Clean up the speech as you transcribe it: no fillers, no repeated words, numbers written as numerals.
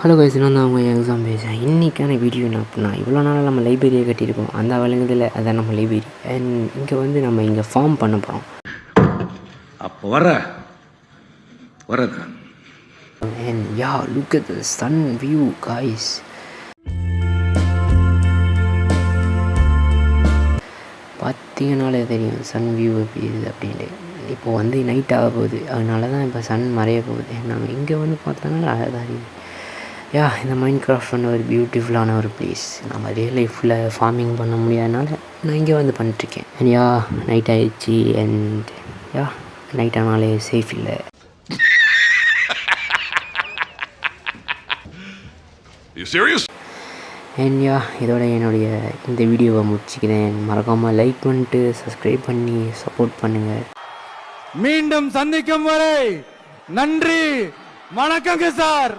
Hello guys, நான் தான் அவங்க எக்ஸாம் பேசுகிறேன். இன்றைக்கான வீடியோ என்ன அப்படின்னா, இவ்வளோ நாள் நம்ம லைப்ரரியை கட்டியிருக்கோம், அந்த வழங்குதில் அதான் நம்ம லைப்ரரி. அண்ட் இங்கே வந்து நம்ம இங்கே ஃபார்ம் பண்ண போகிறோம். அப்போ வரது and ya, look at the sun view guys. பார்த்தீங்கனாலே தெரியும் சன் வியூ எப்படி இருக்குது அப்படின்ட்டு. இப்போது வந்து நைட் ஆக போகுது, அதனால தான் இப்போ சன் மறைய போகுது. நம்ம இங்கே வந்து பார்த்தோன்னா அழகாக இருக்குது. யா, இந்த மைண்ட் கிராஃப்ட் வந்து ஒரு பியூட்டிஃபுல்லான ஒரு பிளேஸ். நம்ம ரியல் லைஃப்பில் ஃபார்மிங் பண்ண முடியாதனால நான் இங்கே வந்து பண்ணிட்டுருக்கேன். அண்ட் யா, நைட் ஆகிடுச்சி. அண்ட் யா, நைட் ஆனாலே சேஃப் இல்லை. அண்ட் யா, இதோட என்னுடைய இந்த வீடியோவை முடிச்சுக்கிறேன். மறக்காமல் லைக் பண்ணிட்டு சப்ஸ்கிரைப் பண்ணி சப்போர்ட் பண்ணுங்கள். மீண்டும் சந்திக்கும் வரை நன்றி, வணக்கங்க சார்.